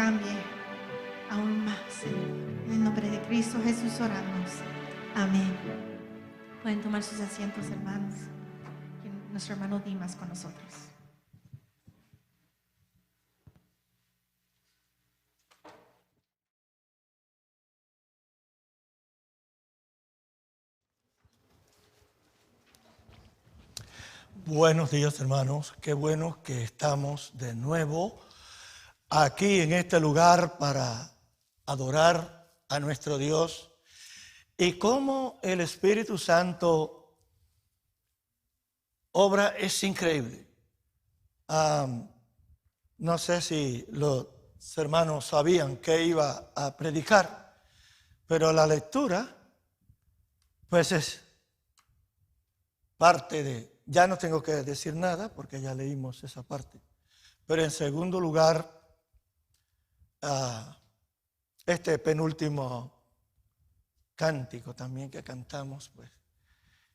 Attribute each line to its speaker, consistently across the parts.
Speaker 1: cambie aún más, Señor. En el nombre de Cristo Jesús oramos. Amén. Pueden tomar sus asientos, hermanos. Nuestro hermano Dimas con nosotros.
Speaker 2: Buenos días, hermanos. Qué bueno que estamos de nuevo aquí en este lugar para adorar a nuestro Dios. Y cómo el Espíritu Santo obra es increíble. No sé si los hermanos sabían que iba a predicar, pero la lectura pues es parte de... Ya no tengo que decir nada porque ya leímos esa parte. Pero en segundo lugar, este penúltimo cántico también que cantamos, pues,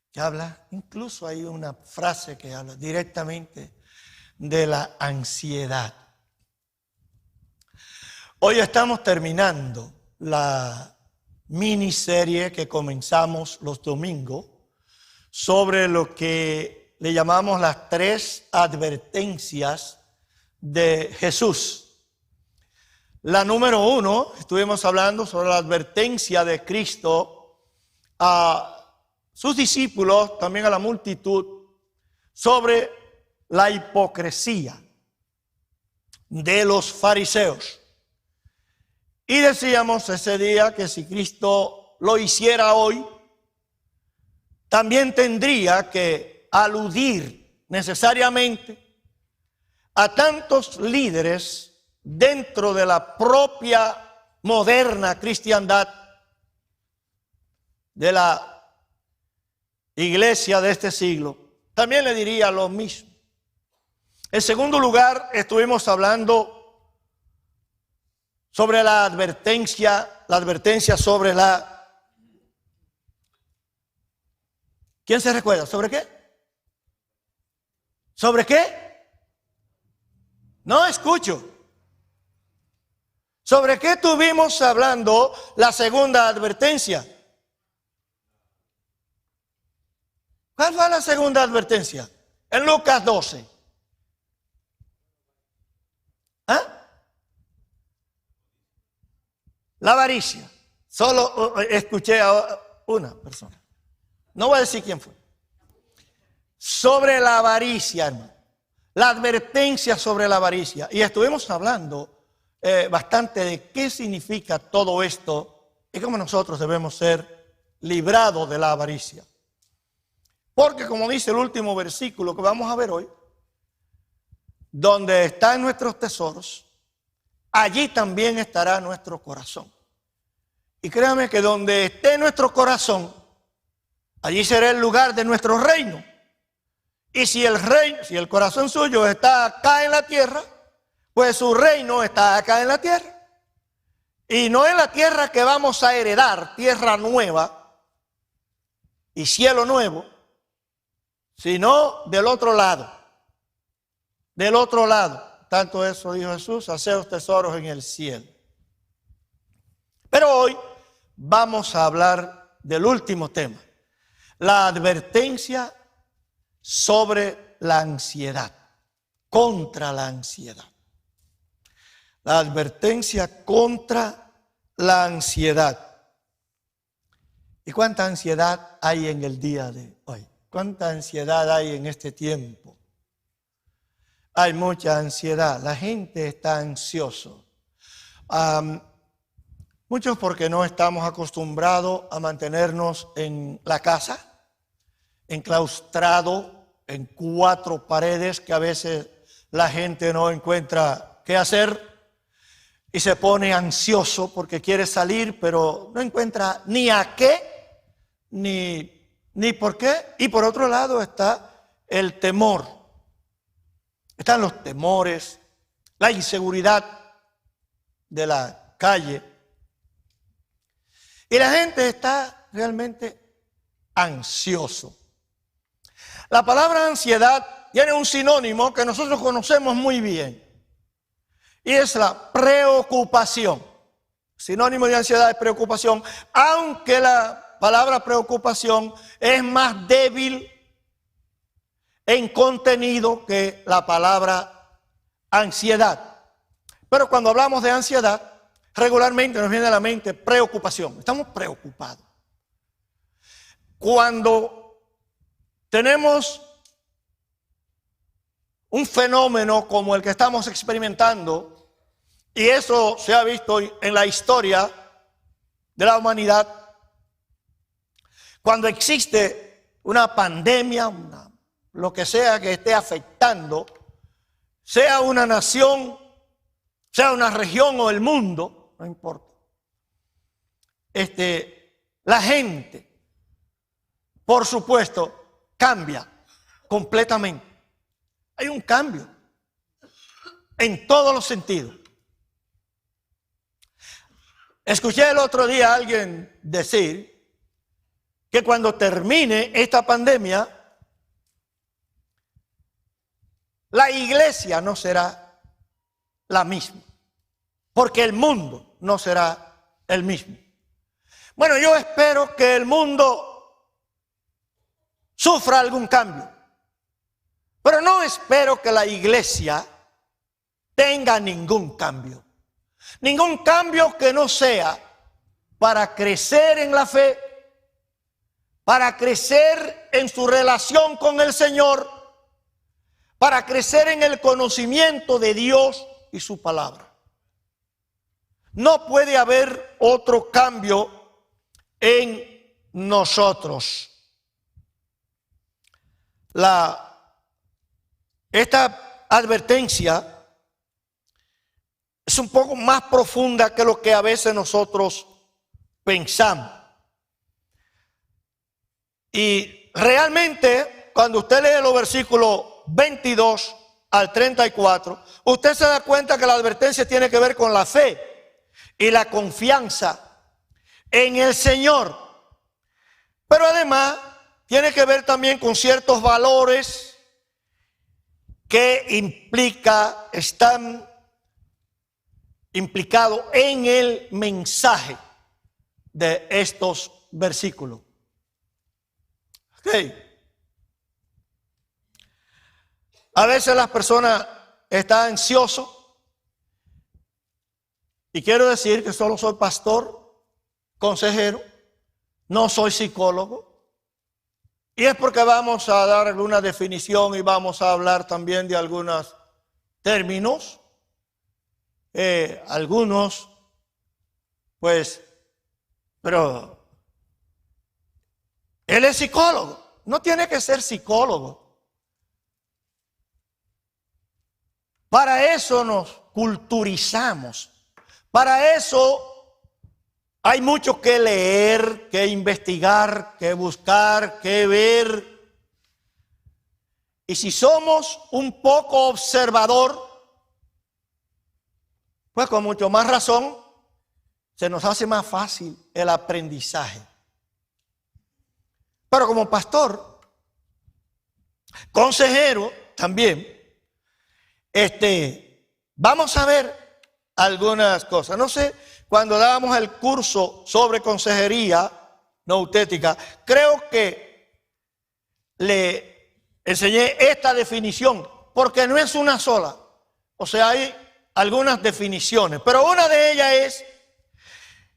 Speaker 2: que habla, incluso hay una frase que habla directamente de la ansiedad. Hoy estamos terminando la miniserie que comenzamos los domingos sobre lo que le llamamos las 3 advertencias de Jesús. La número 1, estuvimos hablando sobre la advertencia de Cristo a sus discípulos, también a la multitud, sobre la hipocresía de los fariseos. Y decíamos ese día que si Cristo lo hiciera hoy, también tendría que aludir necesariamente a tantos líderes dentro de la propia moderna cristiandad, de la iglesia de este siglo. También le diría lo mismo. En segundo lugar, estuvimos hablando sobre la advertencia sobre la... ¿Quién se recuerda? ¿Sobre qué? ¿Sobre qué? No escucho. ¿Sobre qué estuvimos hablando la segunda advertencia? ¿Cuál fue la segunda advertencia? En Lucas 12. La avaricia. Solo escuché a una persona. No voy a decir quién fue. Sobre la avaricia, hermano. La advertencia sobre la avaricia. Y estuvimos hablando bastante de qué significa todo esto y cómo nosotros debemos ser librados de la avaricia. Porque como dice el último versículo que vamos a ver hoy, donde están nuestros tesoros, allí también estará nuestro corazón. Y créame que donde esté nuestro corazón, allí será el lugar de nuestro reino. Y si el corazón suyo está acá en la tierra, pues su reino está acá en la tierra. Y no en la tierra que vamos a heredar, tierra nueva y cielo nuevo, sino del otro lado. Del otro lado. Tanto eso dijo Jesús, haceos tesoros en el cielo. Pero hoy vamos a hablar del último tema. La advertencia sobre la ansiedad, contra la ansiedad. La advertencia contra la ansiedad. ¿Y cuánta ansiedad hay en el día de hoy? ¿Cuánta ansiedad hay en este tiempo? Hay mucha ansiedad. La gente está ansioso. Muchos porque no estamos acostumbrados a mantenernos en la casa, enclaustrado en 4 paredes que a veces la gente no encuentra qué hacer y se pone ansioso porque quiere salir, pero no encuentra ni a qué, ni por qué. Y por otro lado está el temor. Están los temores, la inseguridad de la calle. Y la gente está realmente ansioso. La palabra ansiedad tiene un sinónimo que nosotros conocemos muy bien. Y es la preocupación. Sinónimo de ansiedad es preocupación, aunque la palabra preocupación es más débil en contenido que la palabra ansiedad. Pero cuando hablamos de ansiedad, regularmente nos viene a la mente preocupación. Estamos preocupados. Cuando tenemos un fenómeno como el que estamos experimentando, y eso se ha visto en la historia de la humanidad, cuando existe una pandemia, lo que sea que esté afectando, sea una nación, sea una región o el mundo, no importa. La gente, por supuesto, cambia completamente. Hay un cambio en todos los sentidos. Escuché el otro día a alguien decir que cuando termine esta pandemia, la iglesia no será la misma, porque el mundo no será el mismo. Bueno, yo espero que el mundo sufra algún cambio, pero no espero que la iglesia tenga ningún cambio. Ningún cambio que no sea para crecer en la fe, para crecer en su relación con el Señor, para crecer en el conocimiento de Dios y su palabra. No puede haber otro cambio en nosotros. Esta advertencia es un poco más profunda que lo que a veces nosotros pensamos. Y realmente, cuando usted lee los versículos 22 al 34, usted se da cuenta que la advertencia tiene que ver con la fe y la confianza en el Señor. Pero además, tiene que ver también con ciertos valores que están implicados en el mensaje de estos versículos. Okay. A veces las personas están ansiosas, y quiero decir que solo soy pastor, consejero, no soy psicólogo, y es porque vamos a dar alguna definición y vamos a hablar también de algunos términos, algunos, pues, pero él es psicólogo, no tiene que ser psicólogo. Para eso nos culturizamos, para eso hay mucho que leer, que investigar, que buscar, que ver. Y si somos un poco observador, pues con mucho más razón se nos hace más fácil el aprendizaje. Pero como pastor, consejero también, vamos a ver algunas cosas. No sé, cuando dábamos el curso sobre consejería noutética, creo que le enseñé esta definición, porque no es una sola. O sea, hay algunas definiciones, pero una de ellas es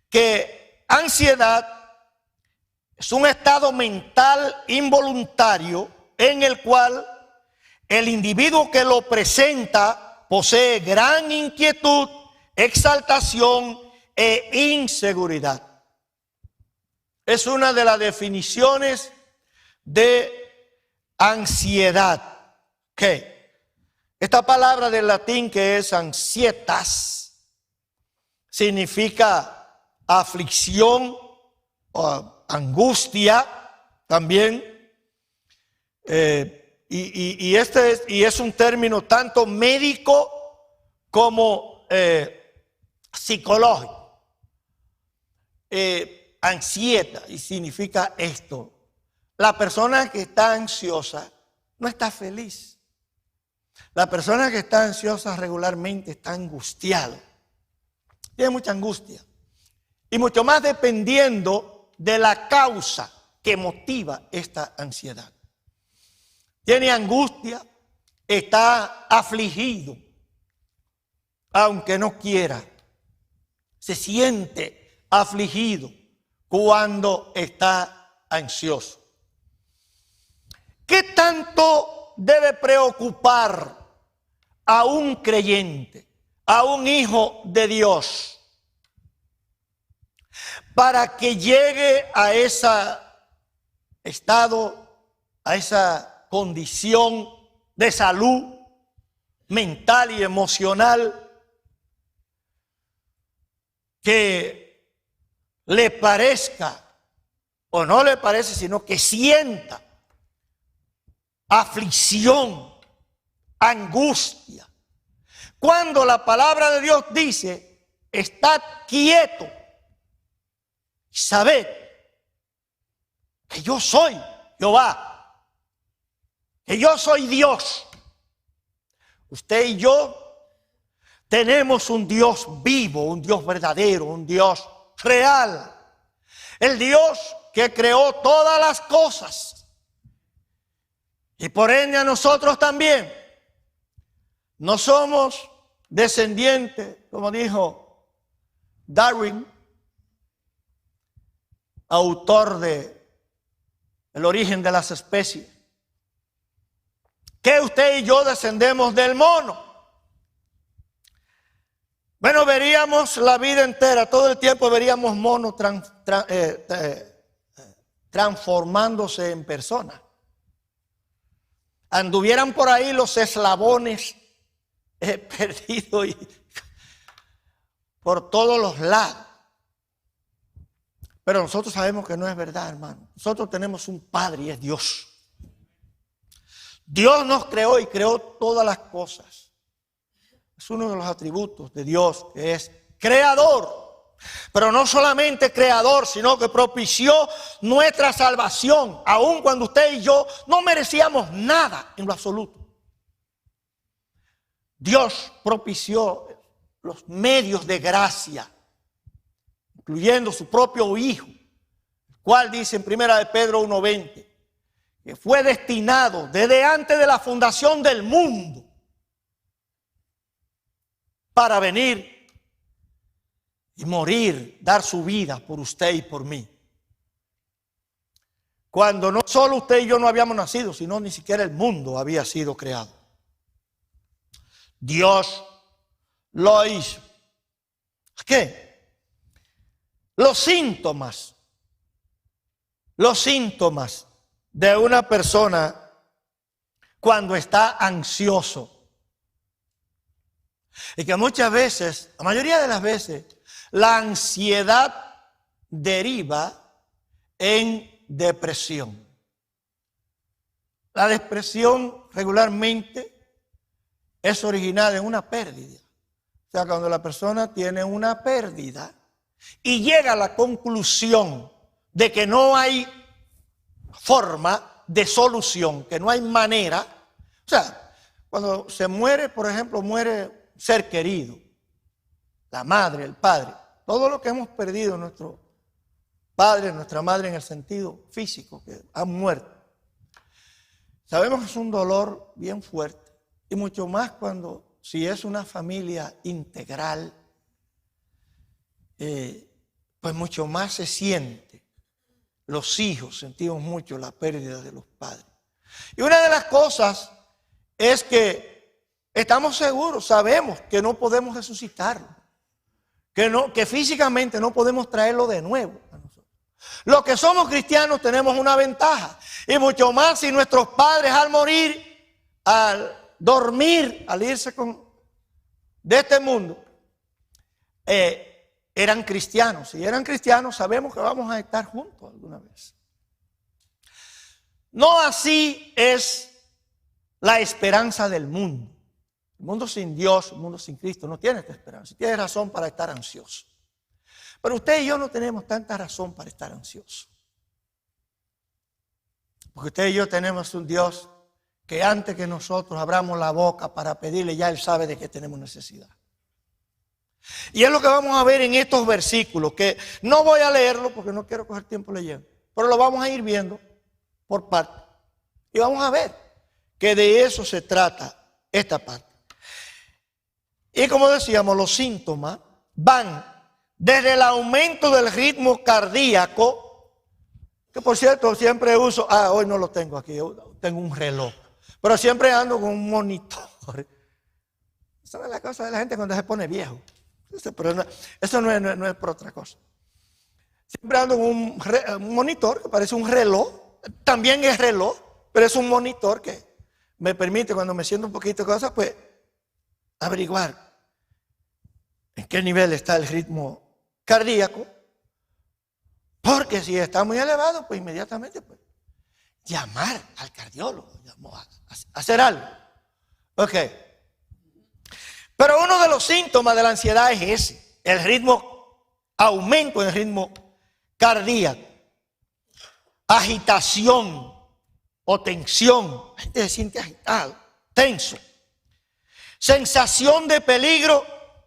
Speaker 2: que ansiedad es un estado mental involuntario en el cual el individuo que lo presenta posee gran inquietud, exaltación e inseguridad. Es una de las definiciones de ansiedad. ¿Qué? Esta palabra del latín que es ansietas significa aflicción o angustia también. Y es un término tanto médico como psicológico. Ansieta, y significa esto: la persona que está ansiosa no está feliz. La persona que está ansiosa regularmente está angustiado. Tiene mucha angustia. Y mucho más dependiendo de la causa que motiva esta ansiedad. Tiene angustia, está afligido, aunque no quiera. Se siente afligido cuando está ansioso. ¿Qué tanto debe preocupar a un creyente, a un hijo de Dios, para que llegue a ese estado, a esa condición de salud mental y emocional que le parezca, o no le parece, sino que sienta aflicción, angustia? Cuando la palabra de Dios dice, estad quieto y sabed que yo soy Jehová, que yo soy Dios. Usted y yo tenemos un Dios vivo, un Dios verdadero, un Dios real. El Dios que creó todas las cosas. Y por ende a nosotros también. No somos descendientes, como dijo Darwin, autor de El origen de las especies, que usted y yo descendemos del mono. Bueno, veríamos la vida entera, todo el tiempo veríamos monos transformándose en personas. Anduvieran por ahí los eslabones perdidos por todos los lados. Pero nosotros sabemos que no es verdad, hermano. Nosotros tenemos un Padre y es Dios. Dios nos creó y creó todas las cosas. Es uno de los atributos de Dios, que es creador. Pero no solamente creador, sino que propició nuestra salvación, aun cuando usted y yo no merecíamos nada en lo absoluto. Dios propició los medios de gracia, incluyendo su propio Hijo, el cual dice en 1 de Pedro 1:20, que fue destinado desde antes de la fundación del mundo para venir y morir, dar su vida por usted y por mí. Cuando no solo usted y yo no habíamos nacido, sino ni siquiera el mundo había sido creado. Dios lo hizo. ¿Qué? Los síntomas de una persona cuando está ansioso. Y que muchas veces, la mayoría de las veces, la ansiedad deriva en depresión. La depresión regularmente es originada en una pérdida. O sea, cuando la persona tiene una pérdida y llega a la conclusión de que no hay forma de solución, que no hay manera. O sea, cuando se muere, por ejemplo, muere un ser querido, la madre, el padre, todo lo que hemos perdido, nuestro padre, nuestra madre en el sentido físico, que han muerto. Sabemos que es un dolor bien fuerte y mucho más cuando, si es una familia integral, pues mucho más se siente. Los hijos sentimos mucho la pérdida de los padres. Y una de las cosas es que estamos seguros, sabemos que no podemos resucitarlo, que físicamente no podemos traerlo de nuevo a nosotros. Los que somos cristianos tenemos una ventaja, y mucho más si nuestros padres al morir, al dormir, al irse de este mundo, eran cristianos. Si eran cristianos, sabemos que vamos a estar juntos alguna vez. No así es la esperanza del mundo. El mundo sin Dios, el mundo sin Cristo no tiene esta esperanza. Tiene razón para estar ansioso. Pero usted y yo no tenemos tanta razón para estar ansiosos. Porque usted y yo tenemos un Dios que antes que nosotros abramos la boca para pedirle, ya Él sabe de qué tenemos necesidad. Y es lo que vamos a ver en estos versículos, que no voy a leerlo porque no quiero coger tiempo leyendo, pero lo vamos a ir viendo por parte. Y vamos a ver que de eso se trata esta parte. Y como decíamos, los síntomas van desde el aumento del ritmo cardíaco, que por cierto siempre uso, hoy no lo tengo aquí, yo tengo un reloj, pero siempre ando con un monitor. Esa es la cosa de la gente cuando se pone viejo. Pero eso no es por otra cosa. Siempre ando con un monitor que parece un reloj, también es reloj, pero es un monitor que me permite cuando me siento un poquito de cosas, pues averiguar en qué nivel está el ritmo cardíaco, porque si está muy elevado, pues inmediatamente pues, llamar al cardiólogo, hacer algo. Ok. Pero uno de los síntomas de la ansiedad es ese, el aumento en el ritmo cardíaco, agitación o tensión, la gente se siente agitado, tenso, sensación de peligro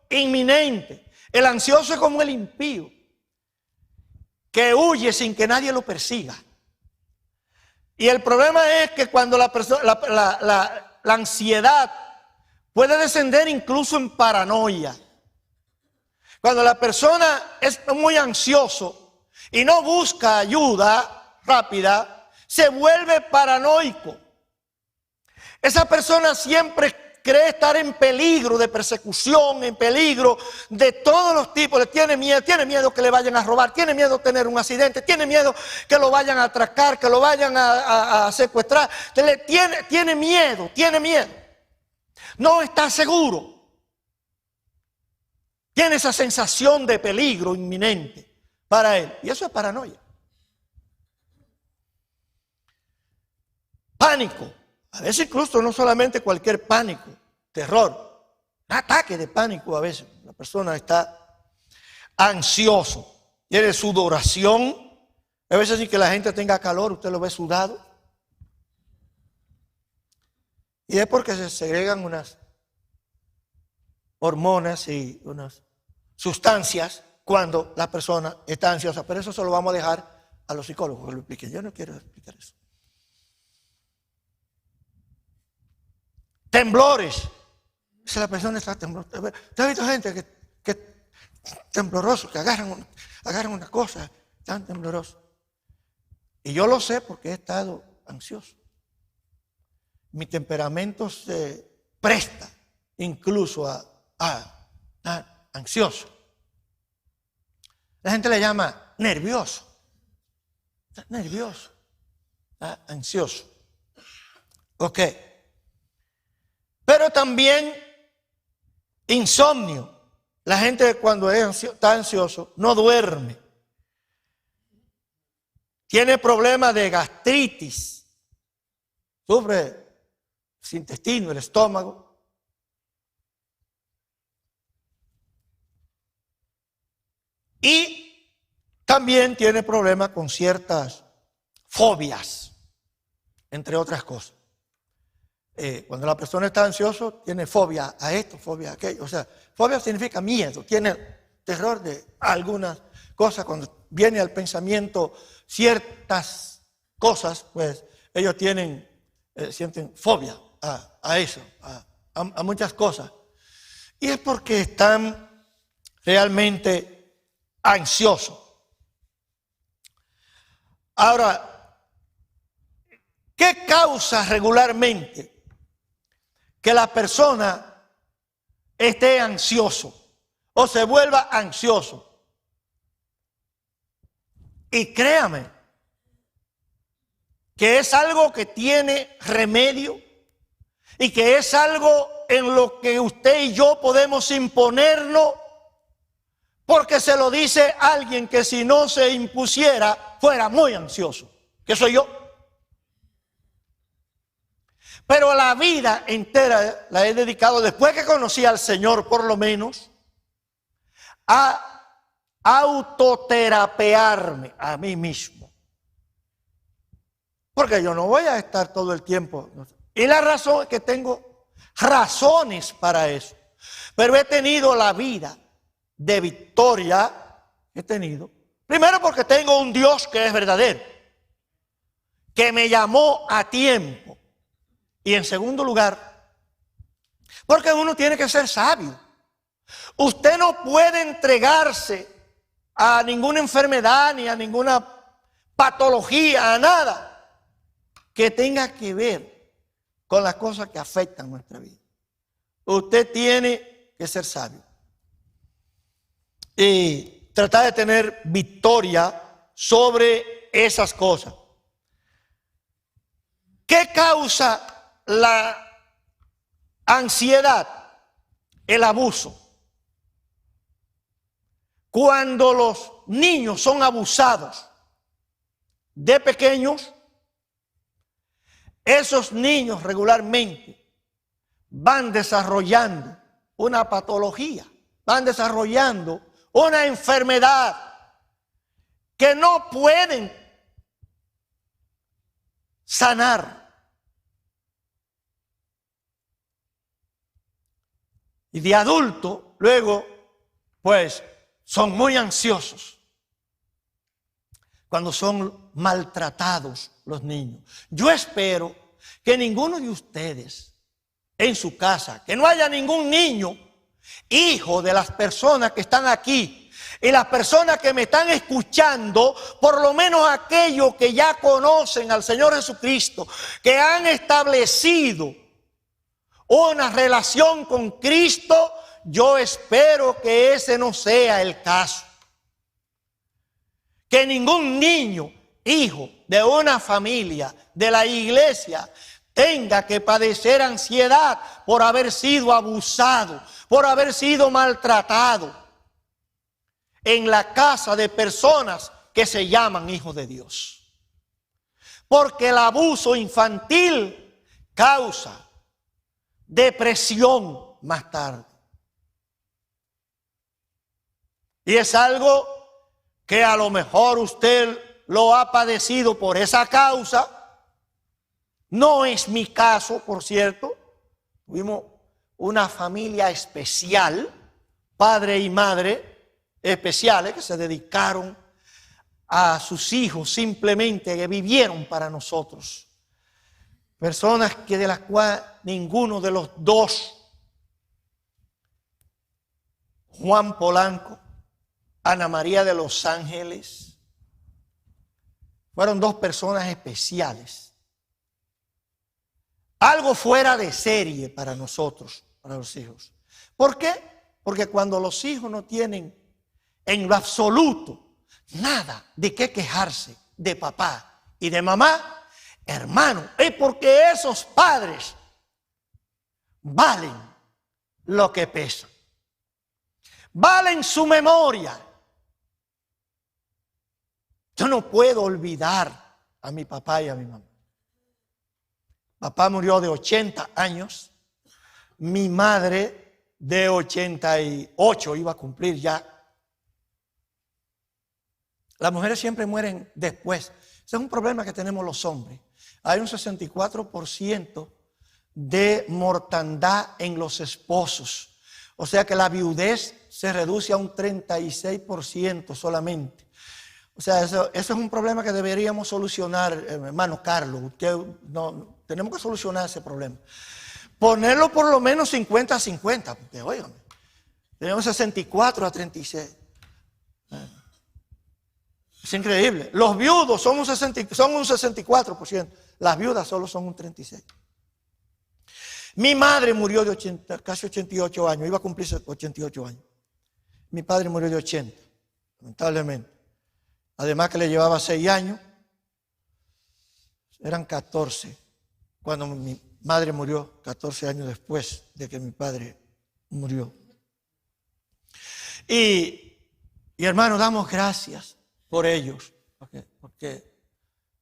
Speaker 2: inminente. El ansioso es como el impío, que huye sin que nadie lo persiga. Y el problema es que cuando la ansiedad puede descender incluso en paranoia. Cuando la persona es muy ansioso y no busca ayuda rápida, se vuelve paranoico. Esa persona siempre cree estar en peligro de persecución, en peligro de todos los tipos. Le tiene miedo que le vayan a robar, tiene miedo de tener un accidente, tiene miedo que lo vayan a atracar, que lo vayan a secuestrar. Tiene miedo. No está seguro. Tiene esa sensación de peligro inminente para él. Y eso es paranoia. Pánico. A veces incluso no solamente cualquier pánico, terror, un ataque de pánico a veces. La persona está ansioso, tiene sudoración. A veces sin que la gente tenga calor, usted lo ve sudado. Y es porque se segregan unas hormonas y unas sustancias cuando la persona está ansiosa. Pero eso se lo vamos a dejar a los psicólogos que lo expliquen. Yo no quiero explicar eso. Temblores. Si la persona está temblorosa. ¿Usted ha visto gente que tembloroso, que agarran una cosa tan temblorosa? Y yo lo sé porque he estado ansioso. Mi temperamento se presta incluso a ansioso. La gente le llama nervioso. Está nervioso. Está ansioso. Ok. Pero también insomnio. La gente cuando está ansioso no duerme. Tiene problemas de gastritis. Sufre el intestino, el estómago. Y también tiene problemas con ciertas fobias, entre otras cosas. Cuando la persona está ansiosa, tiene fobia a esto, fobia a aquello. O sea, fobia significa miedo, tiene terror de algunas cosas. Cuando viene al pensamiento ciertas cosas, pues ellos sienten fobia a eso, a muchas cosas. Y es porque están realmente ansiosos. Ahora, ¿qué causa regularmente que la persona esté ansioso o se vuelva ansioso? Y créame que es algo que tiene remedio y que es algo en lo que usted y yo podemos imponernos, porque se lo dice alguien que si no se impusiera fuera muy ansioso, que soy yo. Pero la vida entera la he dedicado, después que conocí al Señor por lo menos, a autoterapearme a mí mismo. Porque yo no voy a estar todo el tiempo Y la razón es que tengo razones para eso. Pero he tenido la vida de victoria. He tenido. Primero porque tengo un Dios que es verdadero, que me llamó a tiempo. Y en segundo lugar, porque uno tiene que ser sabio. Usted no puede entregarse a ninguna enfermedad ni a ninguna patología, a nada que tenga que ver con las cosas que afectan nuestra vida. Usted tiene que ser sabio y tratar de tener victoria sobre esas cosas. ¿Qué causa la ansiedad? El abuso. Cuando los niños son abusados de pequeños, esos niños regularmente van desarrollando una patología, van desarrollando una enfermedad que no pueden sanar. Y de adulto, luego, pues, son muy ansiosos cuando son maltratados los niños. Yo espero que ninguno de ustedes en su casa, que no haya ningún niño, hijo de las personas que están aquí y las personas que me están escuchando, por lo menos aquellos que ya conocen al Señor Jesucristo, que han establecido una relación con Cristo, yo espero que ese no sea el caso. Que ningún niño, hijo de una familia, de la iglesia, tenga que padecer ansiedad por haber sido abusado, por haber sido maltratado en la casa de personas que se llaman hijos de Dios. Porque el abuso infantil causa depresión más tarde. Y es algo que a lo mejor usted lo ha padecido por esa causa. No es mi caso, por cierto. Tuvimos una familia especial, padre y madre especiales que se dedicaron a sus hijos, simplemente que vivieron para nosotros. Personas que de las cuales ninguno de los dos, Juan Polanco, Ana María de los Ángeles, fueron dos personas especiales. Algo fuera de serie para nosotros, para los hijos. ¿Por qué? Porque cuando los hijos no tienen en lo absoluto nada de qué quejarse de papá y de mamá, hermano, es porque esos padres valen lo que pesan. Valen su memoria. Yo no puedo olvidar a mi papá y a mi mamá. Papá murió de 80 años. Mi madre de 88 iba a cumplir ya. Las mujeres siempre mueren después. Ese es un problema que tenemos los hombres. Hay un 64% de mortandad en los esposos. O sea que la viudez se reduce a un 36% solamente. O sea, eso es un problema que deberíamos solucionar, hermano Carlos. Tenemos que solucionar ese problema. Ponerlo por lo menos 50-50, porque oigan, tenemos 64-36. Es increíble. Los viudos son un 64%. Las viudas solo son un 36%. Mi madre murió de casi 88 años. Iba a cumplirse 88 años. Mi padre murió de 80, lamentablemente. Además que le llevaba 6 años. Eran 14. Cuando mi madre murió, 14 años después de que mi padre murió. Y hermano, damos gracias por ellos, porque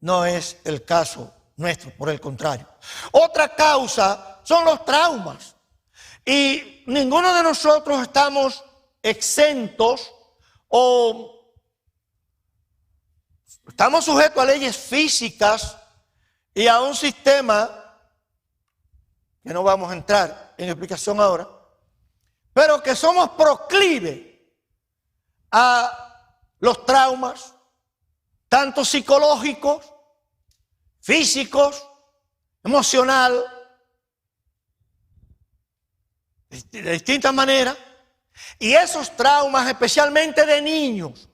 Speaker 2: no es el caso nuestro, por el contrario. Otra causa son los traumas. Y ninguno de nosotros estamos exentos o estamos sujetos a leyes físicas y a un sistema que no vamos a entrar en explicación ahora, pero que somos proclives a los traumas, tanto psicológicos, físicos, emocional, de distintas maneras. Y esos traumas, especialmente de niños,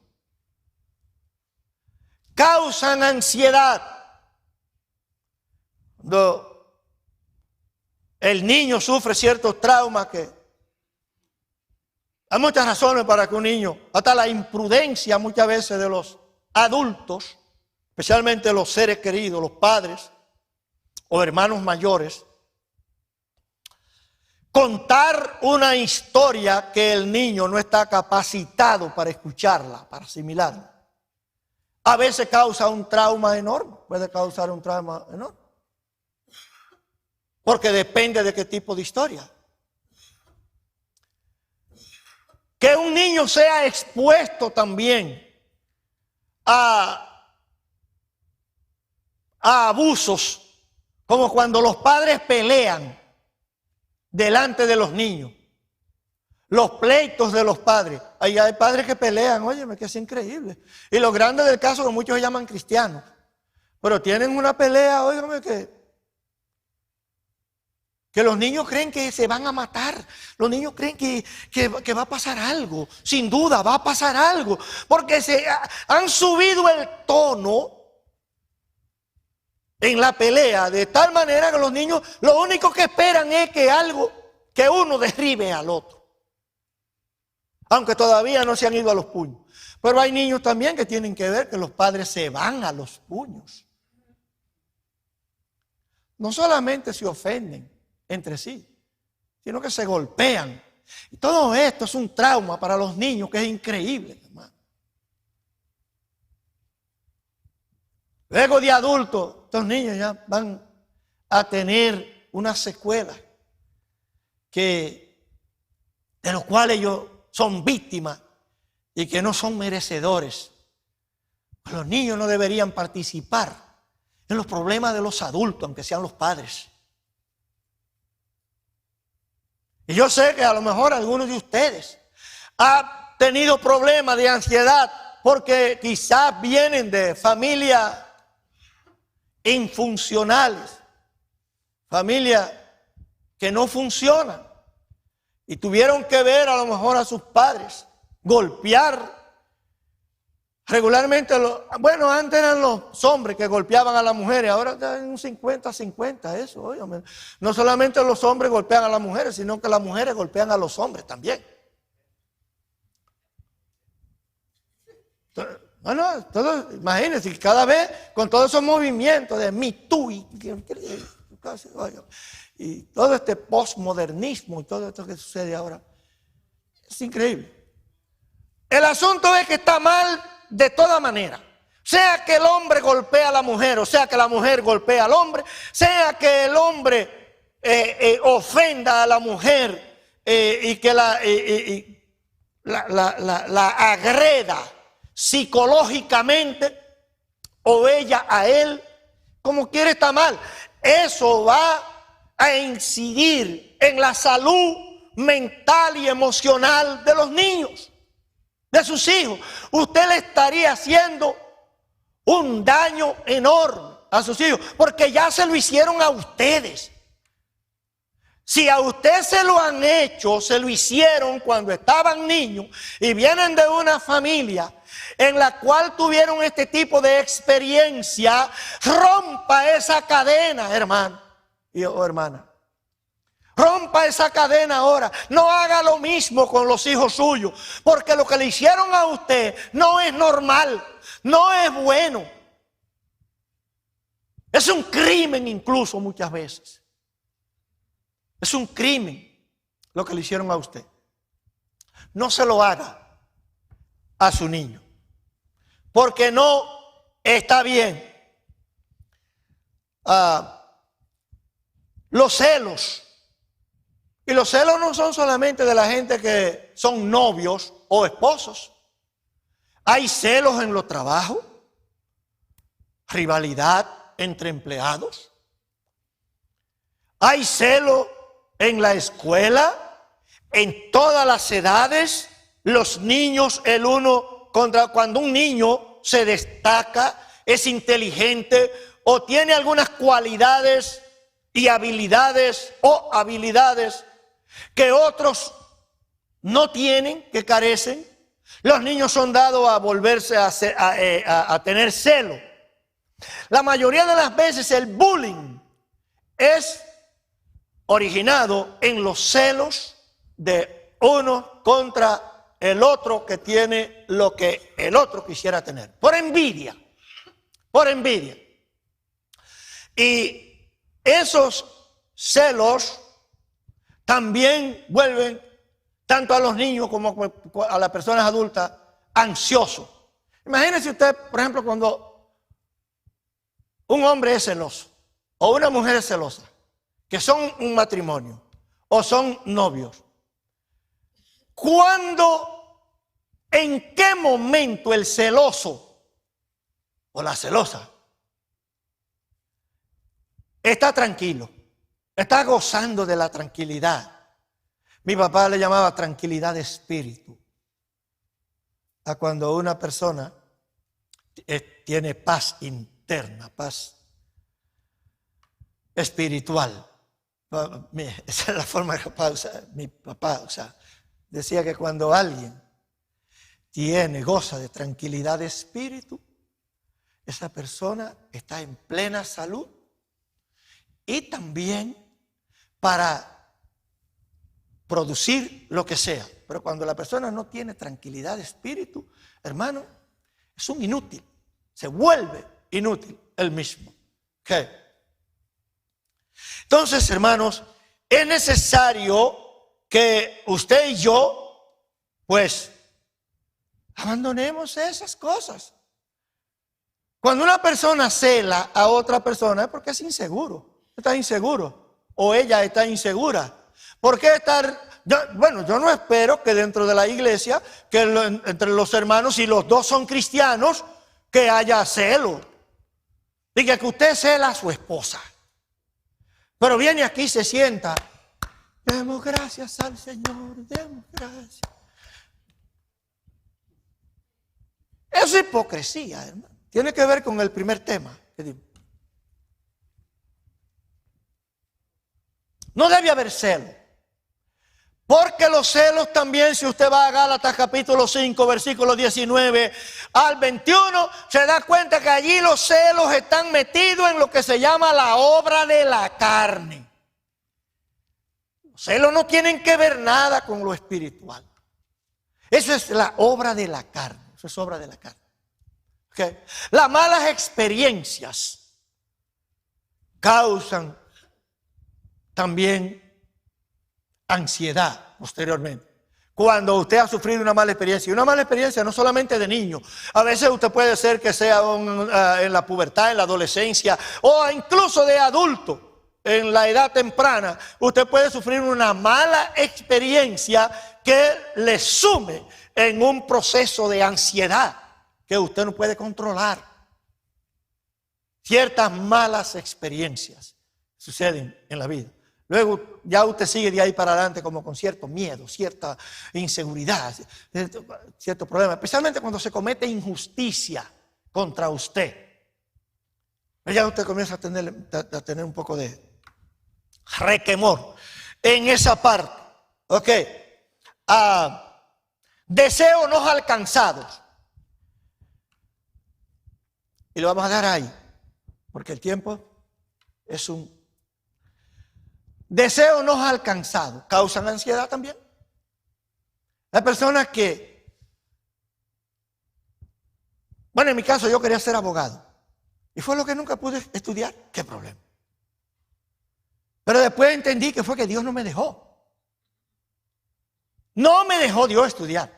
Speaker 2: causan ansiedad. Cuando el niño sufre ciertos traumas, que hay muchas razones para que un niño, hasta la imprudencia muchas veces de los adultos, especialmente los seres queridos, los padres o hermanos mayores, contar una historia que el niño no está capacitado para escucharla, para asimilarla, a veces causa un trauma enorme, puede causar un trauma enorme, porque depende de qué tipo de historia. Que un niño sea expuesto también a abusos, como cuando los padres pelean delante de los niños, los pleitos de los padres. Ahí hay padres que pelean, óyeme, que es increíble. Y lo grande del caso es que muchos se llaman cristianos, pero tienen una pelea, óigame, que los niños creen que se van a matar. Los niños creen que va a pasar algo. Sin duda va a pasar algo, porque han subido el tono en la pelea de tal manera que los niños lo único que esperan es que uno derribe al otro, aunque todavía no se han ido a los puños. Pero hay niños también que tienen que ver que los padres se van a los puños. No solamente se ofenden entre sí, sino que se golpean. Y todo esto es un trauma para los niños que es increíble, hermano. Luego de adultos, estos niños ya van a tener una secuela de los cuales ellos son víctimas y que no son merecedores. Los niños no deberían participar en los problemas de los adultos, aunque sean los padres. Y yo sé que a lo mejor algunos de ustedes han tenido problemas de ansiedad porque quizás vienen de familias infuncionales, familias que no funcionan, y tuvieron que ver a lo mejor a sus padres golpear regularmente. Antes eran los hombres que golpeaban a las mujeres, ahora está en un 50-50 eso. Óigame. No solamente los hombres golpean a las mujeres, sino que las mujeres golpean a los hombres también. Imagínense, cada vez con todos esos movimientos de Me Too y todo este postmodernismo y todo esto que sucede ahora, es increíble. El asunto es que está mal de toda manera. Sea que el hombre golpea a la mujer, o sea que la mujer golpea al hombre, sea que el hombre ofenda a la mujer y que la agreda psicológicamente, o ella a él, como quiere, está mal. Eso va a incidir en la salud mental y emocional de los niños, de sus hijos. Usted le estaría haciendo un daño enorme a sus hijos, porque ya se lo hicieron a ustedes. Si a usted se lo han hecho, se lo hicieron cuando estaban niños y vienen de una familia en la cual tuvieron este tipo de experiencia, rompa esa cadena, hermano o hermana. Rompa esa cadena ahora. No haga lo mismo con los hijos suyos, porque lo que le hicieron a usted no es normal, no es bueno. Es un crimen incluso muchas veces. Es un crimen lo que le hicieron a usted. No se lo haga a su niño, porque no está bien. Los celos. Y los celos no son solamente de la gente que son novios o esposos. Hay celos en los trabajos, rivalidad entre empleados. Hay celo en la escuela, en todas las edades. Los niños, el uno contra, cuando un niño se destaca, es inteligente o tiene algunas cualidades y habilidades que otros no tienen, que carecen. Los niños son dados a volverse a tener celo. La mayoría de las veces el bullying es originado en los celos de uno contra el otro que tiene lo que el otro quisiera tener. Por envidia. Por envidia. Y esos celos también vuelven tanto a los niños como a las personas adultas ansiosos. Imagínense usted, por ejemplo, cuando un hombre es celoso o una mujer es celosa, que son un matrimonio o son novios. ¿En qué momento el celoso o la celosa está tranquilo, está gozando de la tranquilidad? Mi papá le llamaba tranquilidad de espíritu a cuando una persona tiene paz interna, paz espiritual. Esa es la forma que mi papá decía que cuando alguien goza de tranquilidad de espíritu, esa persona está en plena salud y también para producir lo que sea. Pero cuando la persona no tiene tranquilidad de espíritu, hermano, es un inútil, se vuelve inútil el mismo. ¿Okay? Entonces, hermanos, es necesario que usted y yo, pues, abandonemos esas cosas. Cuando una persona cela a otra persona es porque es inseguro, está inseguro, o ella está insegura. ¿Por qué estar? Yo no espero que dentro de la iglesia, entre los hermanos, si los dos son cristianos, que haya celo. Diga que usted cela a su esposa. Pero viene aquí, se sienta. Demos gracias al Señor, demos gracias. Eso es hipocresía, hermano. Tiene que ver con el primer tema que dimos. No debe haber celo. Porque los celos también, si usted va a Gálatas capítulo 5, versículo 19 al 21, se da cuenta que allí los celos están metidos en lo que se llama la obra de la carne. Los celos no tienen que ver nada con lo espiritual. Eso es la obra de la carne. Eso es obra de la carne. ¿Okay? Las malas experiencias causan también ansiedad posteriormente. Cuando usted ha sufrido una mala experiencia, y una mala experiencia no solamente de niño, a veces usted puede ser que sea en la pubertad, en la adolescencia, o incluso de adulto, en la edad temprana, usted puede sufrir una mala experiencia que le sume en un proceso de ansiedad que usted no puede controlar. Ciertas malas experiencias suceden en la vida. Luego ya usted sigue de ahí para adelante como con cierto miedo, cierta inseguridad, cierto problema, especialmente cuando se comete injusticia contra usted. Ya usted comienza a tener un poco de requemor en esa parte. Ok. Deseos no alcanzados. Y lo vamos a dejar ahí, porque el tiempo es un... Deseos no alcanzados causan ansiedad también. Las personas que, bueno, en mi caso yo quería ser abogado y fue lo que nunca pude estudiar. ¿Qué problema? Pero después entendí que fue que Dios no me dejó. No me dejó Dios estudiar.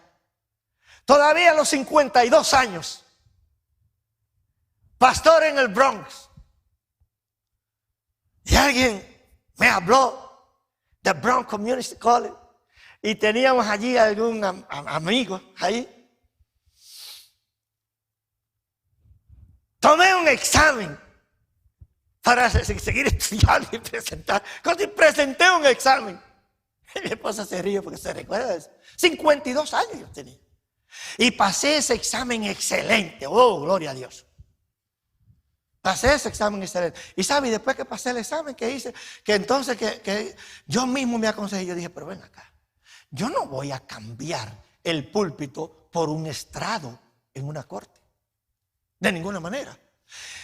Speaker 2: Todavía a los 52 años, pastor en el Bronx, y alguien me habló de Bronx Community College y teníamos allí algún amigo ahí. Tomé un examen para seguir estudiando y presentar. Cuando presenté un examen, mi esposa se ríe porque se recuerda de eso. 52 años yo tenía. Y pasé ese examen excelente. Oh, gloria a Dios. Pasé ese examen excelente. Y sabe, después que pasé el examen que hice, que entonces que yo mismo me aconsejé, yo dije, pero ven acá, yo no voy a cambiar el púlpito por un estrado en una corte. De ninguna manera.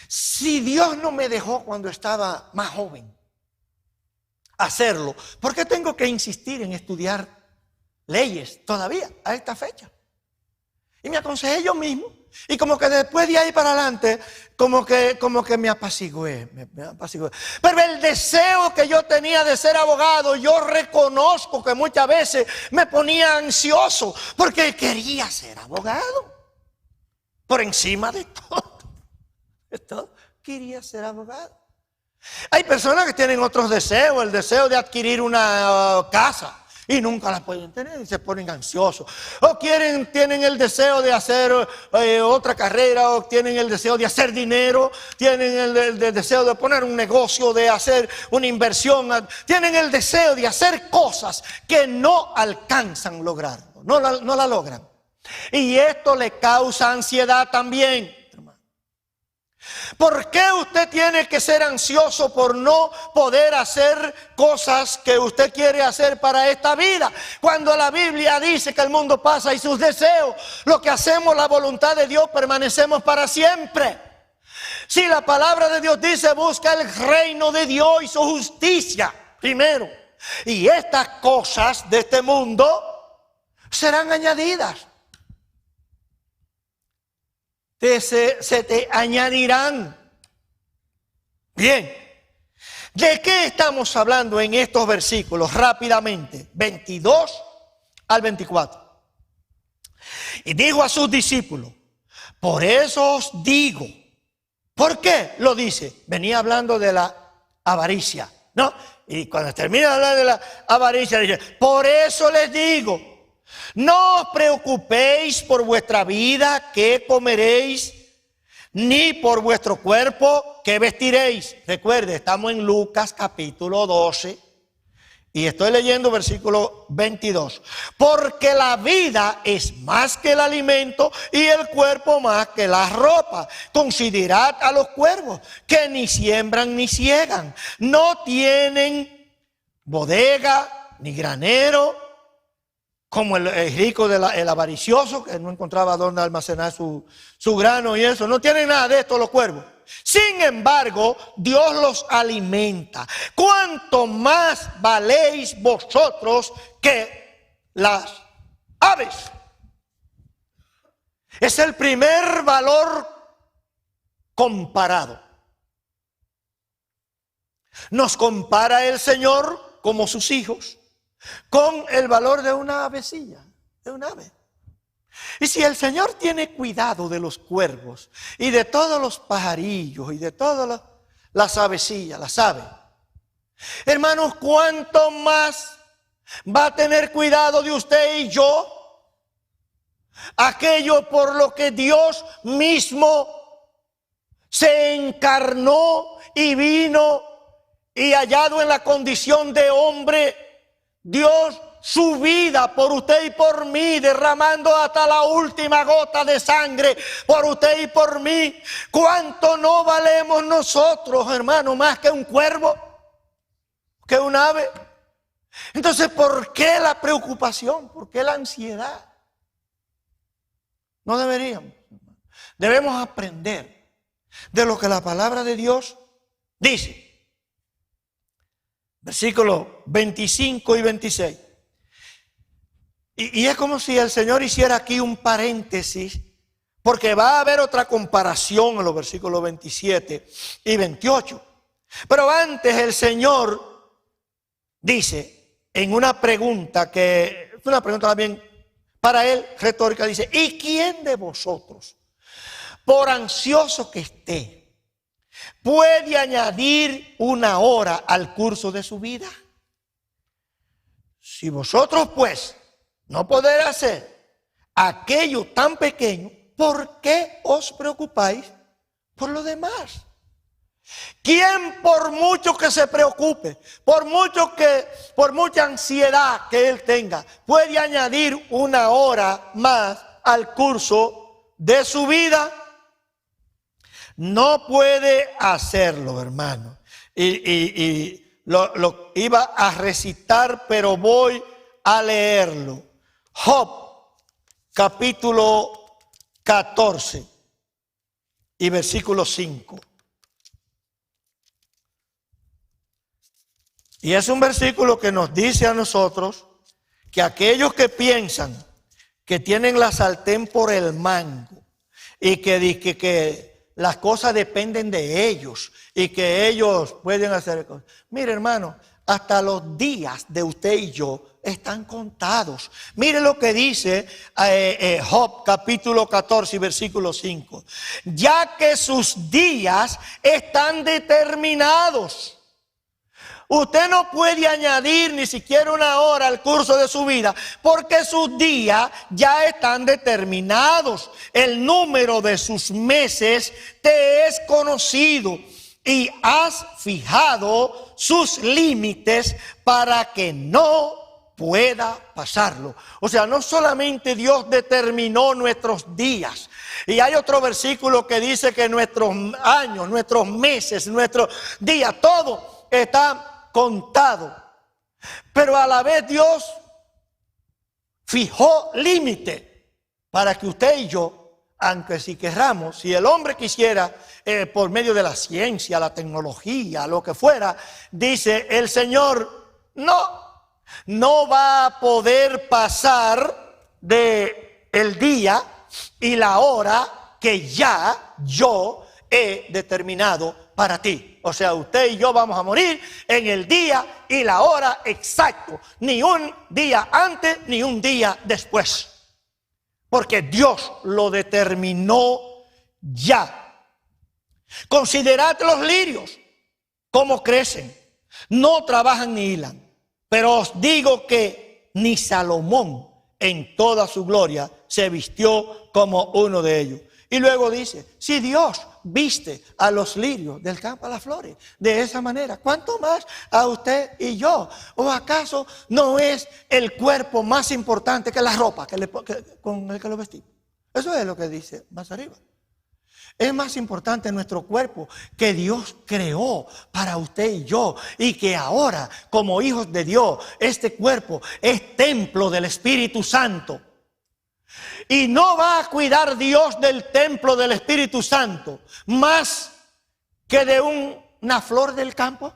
Speaker 2: Si Dios no me dejó cuando estaba más joven hacerlo, ¿por qué tengo que insistir en estudiar leyes todavía a esta fecha? Y me aconsejé yo mismo. Y como que después de ahí para adelante, como que me apacigué, me apacigué. Pero el deseo que yo tenía de ser abogado, yo reconozco que muchas veces me ponía ansioso porque quería ser abogado. Por encima de todo, quería ser abogado. Hay personas que tienen otros deseos, el deseo de adquirir una casa. Y nunca la pueden tener y se ponen ansiosos. O tienen el deseo de hacer otra carrera, o tienen el deseo de hacer dinero, tienen el deseo de poner un negocio, de hacer una inversión, tienen el deseo de hacer cosas que no alcanzan lograrlo, no la logran. Y esto le causa ansiedad también. ¿Por qué usted tiene que ser ansioso por no poder hacer cosas que usted quiere hacer para esta vida? Cuando la Biblia dice que el mundo pasa y sus deseos, lo que hacemos, la voluntad de Dios, permanecemos para siempre. Si la palabra de Dios dice, busca el reino de Dios y su justicia primero, y estas cosas de este mundo serán añadidas. Se te añadirán. Bien, ¿de qué estamos hablando en estos versículos? Rápidamente, 22 al 24. Y dijo a sus discípulos, por eso os digo. ¿Por qué lo dice? Venía hablando de la avaricia, ¿no? Y cuando termina de hablar de la avaricia, dice, por eso les digo, no os preocupéis por vuestra vida, qué comeréis, ni por vuestro cuerpo, qué vestiréis. Recuerde, estamos en Lucas capítulo 12 y estoy leyendo versículo 22. Porque la vida es más que el alimento y el cuerpo más que la ropa. Considerad a los cuervos que ni siembran ni ciegan, no tienen bodega ni granero, como el rico, el avaricioso, que no encontraba dónde almacenar su grano y eso. No tienen nada de esto los cuervos. Sin embargo, Dios los alimenta. ¿Cuánto más valéis vosotros que las aves? Es el primer valor comparado. Nos compara el Señor como sus hijos con el valor de una avecilla, de un ave. Y si el Señor tiene cuidado de los cuervos y de todos los pajarillos y de todas las avecillas, las aves, hermanos, ¿cuánto más va a tener cuidado de usted y yo? Aquello por lo que Dios mismo se encarnó y vino y hallado en la condición de hombre, Dios su vida por usted y por mí, derramando hasta la última gota de sangre por usted y por mí. ¿Cuánto no valemos nosotros, hermano, más que un cuervo, que un ave? Entonces, ¿por qué la preocupación? ¿Por qué la ansiedad? No deberíamos. Debemos aprender de lo que la palabra de Dios dice. Versículos 25 y 26. Y es como si el Señor hiciera aquí un paréntesis, porque va a haber otra comparación en los versículos 27 y 28. Pero antes el Señor dice, en una pregunta que es una pregunta también para él retórica, dice, ¿y quién de vosotros, por ansioso que esté, puede añadir una hora al curso de su vida? Si vosotros pues no podéis hacer aquello tan pequeño, ¿por qué os preocupáis por lo demás? ¿Quién por mucho que se preocupe, por mucha ansiedad que él tenga, puede añadir una hora más al curso de su vida? No puede hacerlo, hermano. Lo iba a recitar, pero voy a leerlo. Job, capítulo 14 y versículo 5. Y es un versículo que nos dice a nosotros que aquellos que piensan que tienen la sartén por el mango y que las cosas dependen de ellos y que ellos pueden hacer cosas. Mire, hermano, hasta los días de usted y yo están contados. Mire lo que dice Job capítulo 14 y versículo 5. Ya que sus días están determinados. Usted no puede añadir ni siquiera una hora al curso de su vida porque sus días ya están determinados. El número de sus meses te es conocido y has fijado sus límites para que no pueda pasarlo. O sea, no solamente Dios determinó nuestros días. Y hay otro versículo que dice que nuestros años, nuestros meses, nuestros días, todo está contado, pero a la vez Dios fijó límite para que usted y yo, aunque si querramos, si el hombre quisiera por medio de la ciencia, la tecnología, lo que fuera, dice el Señor, no va a poder pasar de el día y la hora que ya yo he determinado para ti. O sea, usted y yo vamos a morir en el día y la hora exacto. Ni un día antes ni un día después. Porque Dios lo determinó ya. Considerad los lirios, cómo crecen. No trabajan ni hilan. Pero os digo que ni Salomón en toda su gloria se vistió como uno de ellos. Y luego dice, si Dios viste a los lirios del campo, a las flores, de esa manera, ¿cuánto más a usted y yo? ¿O acaso no es el cuerpo más importante que la ropa con el que lo vestimos? Eso es lo que dice más arriba. Es más importante nuestro cuerpo que Dios creó para usted y yo, y que ahora, como hijos de Dios, este cuerpo es templo del Espíritu Santo. Y no va a cuidar Dios del templo del Espíritu Santo más que de una flor del campo.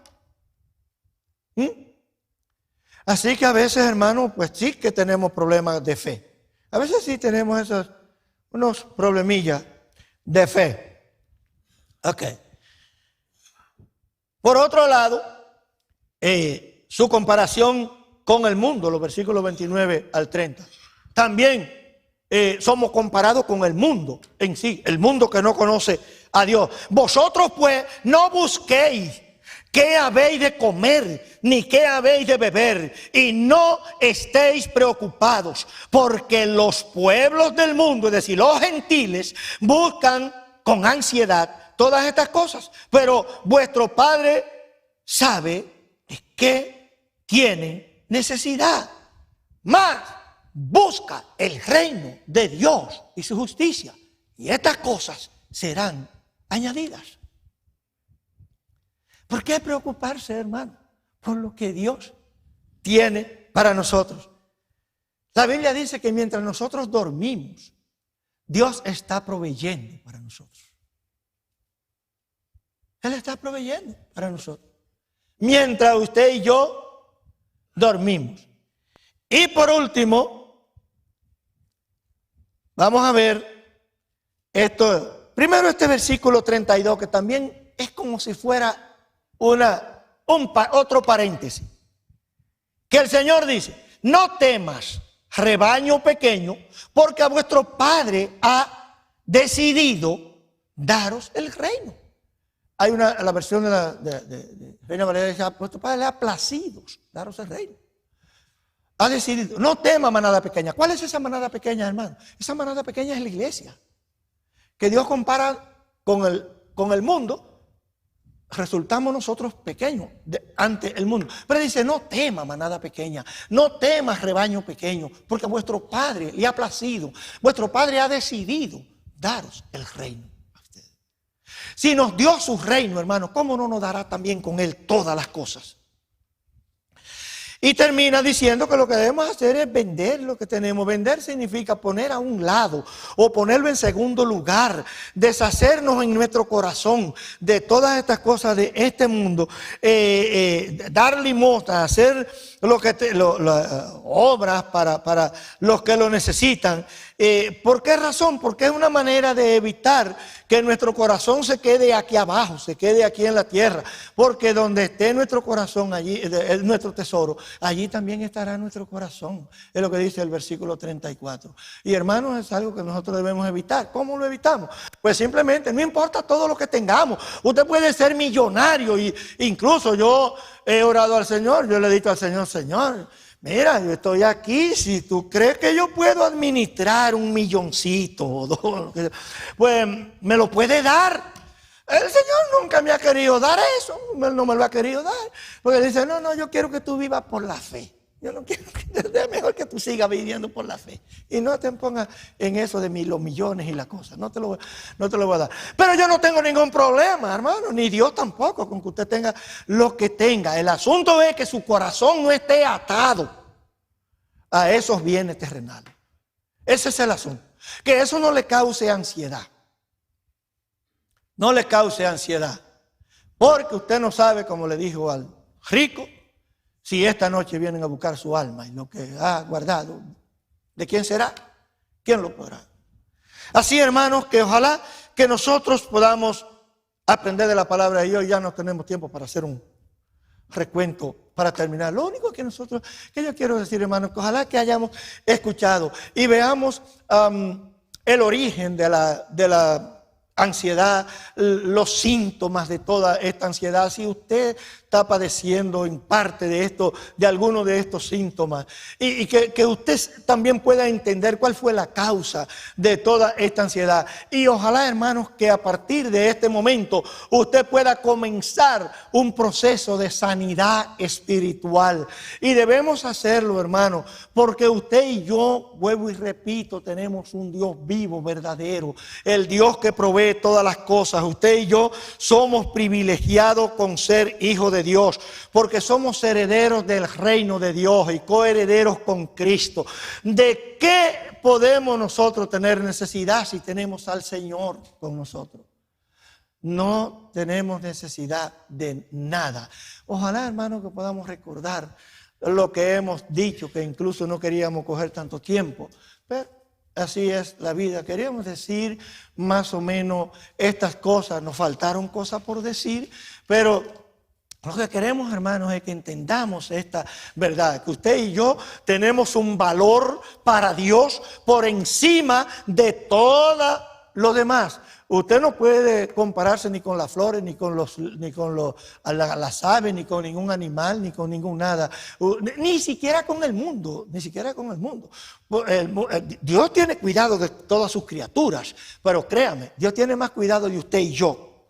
Speaker 2: Así que a veces, hermano, pues sí que tenemos problemas de fe. A veces sí tenemos unos problemillas de fe. Ok. Por otro lado, su comparación con el mundo, los versículos 29 al 30. También somos comparados con el mundo en sí, el mundo que no conoce a Dios. Vosotros pues no busquéis qué habéis de comer, ni qué habéis de beber, y no estéis preocupados, porque los pueblos del mundo, es decir, los gentiles, buscan con ansiedad todas estas cosas, pero vuestro Padre sabe de qué tienen necesidad. Más busca el reino de Dios y su justicia, y estas cosas serán añadidas. ¿Por qué preocuparse, hermano? Por lo que Dios tiene para nosotros. La Biblia dice que mientras nosotros dormimos, Dios está proveyendo para nosotros. Él está proveyendo para nosotros. Mientras usted y yo dormimos. Y por último, vamos a ver esto. Primero este versículo 32, que también es como si fuera otro paréntesis. Que el Señor dice, no temas, rebaño pequeño, porque a vuestro Padre ha decidido daros el reino. Hay la versión de Reina Valera dice, a vuestro Padre le ha placido daros el reino. Ha decidido, no tema manada pequeña. ¿Cuál es esa manada pequeña, hermano? Esa manada pequeña es la iglesia. Que Dios compara con el mundo. resultamos nosotros pequeños ante el mundo. Pero dice, no tema manada pequeña, no temas rebaño pequeño, porque vuestro Padre le ha placido, vuestro Padre ha decidido daros el reino a ustedes. Si nos dio su reino, hermano, ¿cómo no nos dará también con él todas las cosas? Y termina diciendo que lo que debemos hacer es vender lo que tenemos. Vender significa poner a un lado o ponerlo en segundo lugar, deshacernos en nuestro corazón de todas estas cosas de este mundo, dar limosna, hacer obras para los que lo necesitan. ¿Por qué razón? Porque es una manera de evitar que nuestro corazón se quede aquí abajo, se quede aquí en la tierra. Porque donde esté nuestro corazón, allí es nuestro tesoro, allí también estará nuestro corazón. Es lo que dice el versículo 34. Y hermanos, es algo que nosotros debemos evitar. ¿Cómo lo evitamos? Pues simplemente, no importa todo lo que tengamos. Usted puede ser millonario. Y incluso yo he orado al Señor, yo le he dicho al Señor, Señor, mira, yo estoy aquí, si tú crees que yo puedo administrar 1 milloncito o 2, pues me lo puede dar. El Señor nunca me ha querido dar eso, no me lo ha querido dar. Porque dice, no, yo quiero que tú vivas por la fe. Yo no quiero es mejor que tú sigas viviendo por la fe. Y no te pongas en eso de los millones y las cosas. No te lo voy a dar. Pero yo no tengo ningún problema, hermano. Ni Dios tampoco con que usted tenga lo que tenga. El asunto es que su corazón no esté atado a esos bienes terrenales. Ese es el asunto. Que eso no le cause ansiedad. No le cause ansiedad. Porque usted no sabe, como le dijo al rico, si esta noche vienen a buscar su alma y lo que ha guardado, ¿de quién será? ¿Quién lo podrá? Así, hermanos, que ojalá que nosotros podamos aprender de la palabra de Dios. Ya no tenemos tiempo para hacer un recuento para terminar. Lo único que yo quiero decir, hermanos, que ojalá que hayamos escuchado y veamos el origen de la ansiedad, los síntomas de toda esta ansiedad. Si usted está padeciendo en parte de esto, de alguno de estos síntomas, y que usted también pueda entender cuál fue la causa de toda esta ansiedad. Y ojalá, hermanos, que a partir de este momento usted pueda comenzar un proceso de sanidad espiritual. Y debemos hacerlo, hermanos, porque usted y yo, vuelvo y repito, tenemos un Dios vivo, verdadero, el Dios que provee todas las cosas. Usted y yo somos privilegiados con ser hijos de Dios, porque somos herederos del reino de Dios y coherederos con Cristo. ¿De qué podemos nosotros tener necesidad si tenemos al Señor con nosotros? No tenemos necesidad de nada. Ojalá, hermanos, que podamos recordar lo que hemos dicho, que incluso no queríamos coger tanto tiempo, pero así es la vida. Queríamos decir más o menos estas cosas. Nos faltaron cosas por decir, pero lo que queremos, hermanos, es que entendamos esta verdad, que usted y yo tenemos un valor para Dios por encima de todo lo demás. Usted no puede compararse ni con las flores, ni con las aves, ni con ningún animal, ni con ningún nada. Ni siquiera con el mundo, ni siquiera con el mundo. Dios tiene cuidado de todas sus criaturas, pero créame, Dios tiene más cuidado de usted y yo,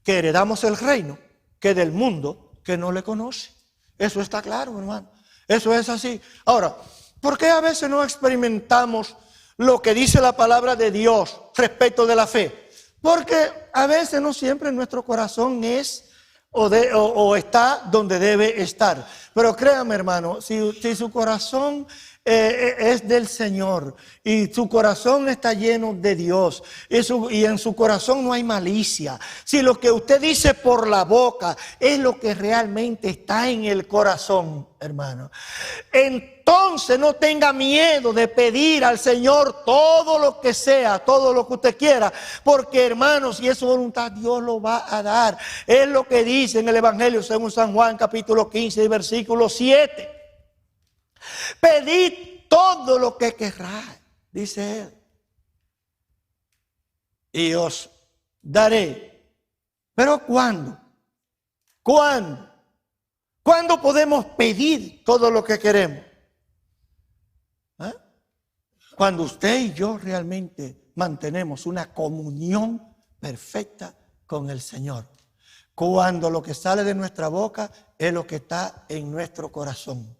Speaker 2: que heredamos el reino, que del mundo que no le conoce. Eso está claro, hermano. Eso es así. Ahora, ¿por qué a veces no experimentamos lo que dice la palabra de Dios respecto de la fe? Porque a veces no siempre nuestro corazón es o está donde debe estar. Pero créame, hermano, si su corazón es del Señor y su corazón está lleno de Dios y en su corazón no hay malicia, si lo que usted dice por la boca es lo que realmente está en el corazón, hermano, entonces no tenga miedo de pedir al Señor todo lo que sea, todo lo que usted quiera, porque, hermano, si es su voluntad, Dios lo va a dar. Es lo que dice en el Evangelio según San Juan, capítulo 15, versículo 7. Pedid todo lo que querráis, dice él, y os daré. ¿Pero cuándo? ¿Cuándo? ¿Cuándo podemos pedir todo lo que queremos? ¿Eh? Cuando usted y yo realmente mantenemos una comunión perfecta con el Señor. Cuando lo que sale de nuestra boca es lo que está en nuestro corazón.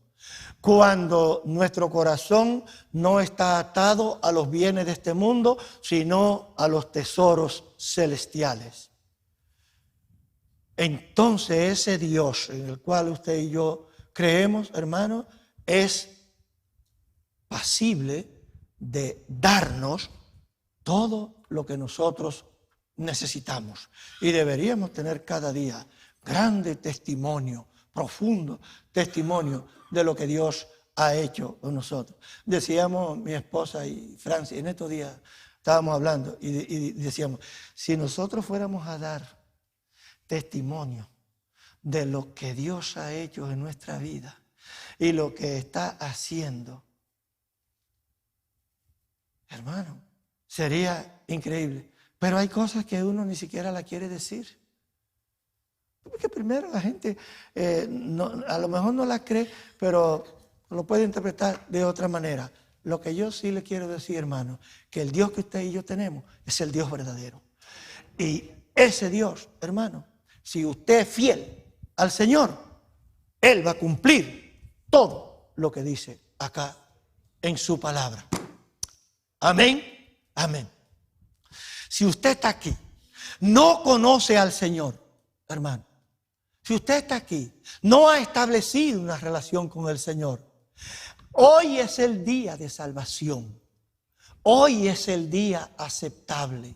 Speaker 2: Cuando nuestro corazón no está atado a los bienes de este mundo, sino a los tesoros celestiales. Entonces ese Dios en el cual usted y yo creemos, hermanos, es pasible de darnos todo lo que nosotros necesitamos. Y deberíamos tener cada día grande testimonio, profundo testimonio de lo que Dios ha hecho con nosotros. Decíamos mi esposa y Francia, en estos días estábamos hablando y decíamos, si nosotros fuéramos a dar testimonio de lo que Dios ha hecho en nuestra vida y lo que está haciendo, hermano, sería increíble. Pero hay cosas que uno ni siquiera la quiere decir. Porque primero la gente a lo mejor no la cree, pero lo puede interpretar de otra manera. Lo que yo sí le quiero decir, hermano, que el Dios que usted y yo tenemos es el Dios verdadero. Y ese Dios, hermano, si usted es fiel al Señor, Él va a cumplir todo lo que dice acá en su palabra. Amén, amén. Si usted está aquí, no conoce al Señor, hermano. Si usted está aquí, no ha establecido una relación con el Señor, hoy es el día de salvación. Hoy es el día aceptable.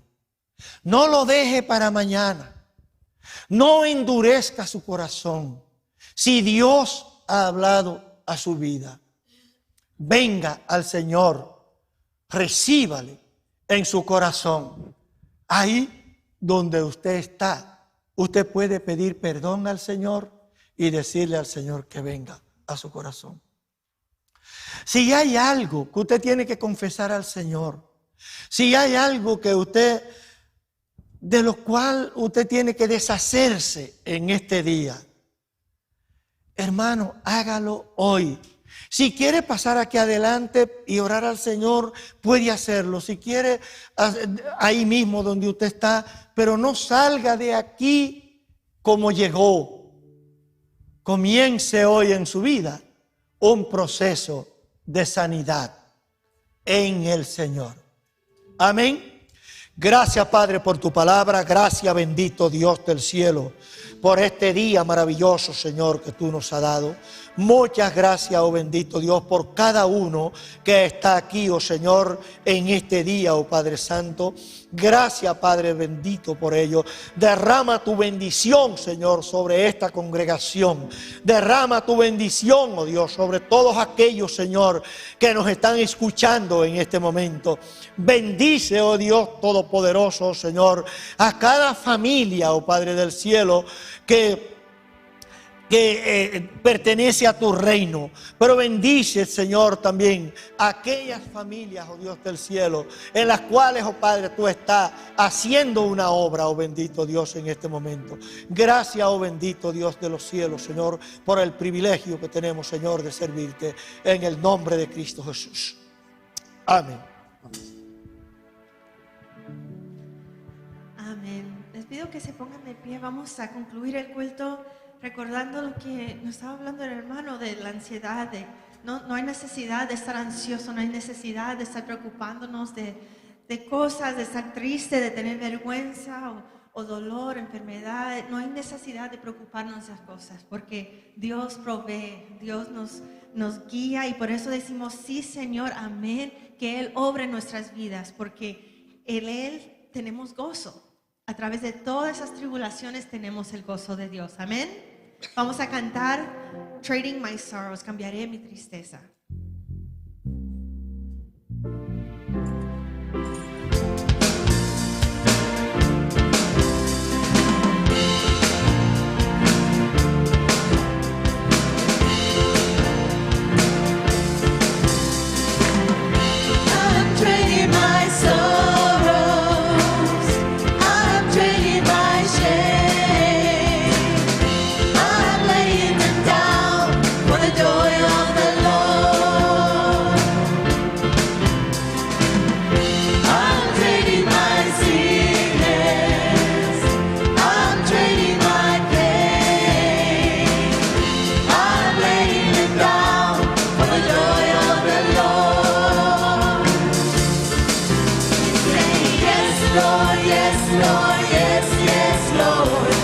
Speaker 2: No lo deje para mañana. No endurezca su corazón. Si Dios ha hablado a su vida, venga al Señor, recíbale en su corazón. Ahí donde usted está, usted puede pedir perdón al Señor y decirle al Señor que venga a su corazón. Si hay algo que usted tiene que confesar al Señor, si hay algo que usted, de lo cual usted tiene que deshacerse en este día, hermano, hágalo hoy. Si quiere pasar aquí adelante y orar al Señor, puede hacerlo. Si quiere, ahí mismo donde usted está, pero no salga de aquí como llegó. Comience hoy en su vida un proceso de sanidad en el Señor. Amén. Gracias, Padre, por tu palabra. Gracias, bendito Dios del cielo, por este día maravilloso, Señor, que tú nos has dado. Muchas gracias, oh bendito Dios, por cada uno que está aquí, oh Señor, en este día, oh Padre Santo. Gracias, Padre bendito, por ello. Derrama tu bendición, Señor, sobre esta congregación. Derrama tu bendición, oh Dios, sobre todos aquellos, Señor, que nos están escuchando en este momento. Bendice, oh Dios todopoderoso, oh Señor, a cada familia, oh Padre del cielo, que pertenece a tu reino. Pero bendice, Señor, también a aquellas familias, oh Dios del cielo, en las cuales, oh Padre, tú estás haciendo una obra, oh bendito Dios, en este momento. Gracias, oh bendito Dios de los cielos, Señor, por el privilegio que tenemos, Señor, de servirte en el nombre de Cristo Jesús. Amén.
Speaker 1: Amén. Les pido que se pongan de pie. Vamos a concluir el culto recordando lo que nos estaba hablando el hermano de la ansiedad. No hay necesidad de estar ansioso, no hay necesidad de estar preocupándonos de cosas, de estar triste, de tener vergüenza o dolor, enfermedad. No hay necesidad de preocuparnos de esas cosas, porque Dios provee, Dios nos guía, y por eso decimos sí, Señor, amén, que Él obre en nuestras vidas, porque en Él tenemos gozo. A través de todas esas tribulaciones tenemos el gozo de Dios. Amén. Vamos a cantar Trading My Sorrows, cambiaré mi tristeza.
Speaker 3: Lord. Lord, yes, Lord, yes, yes, Lord.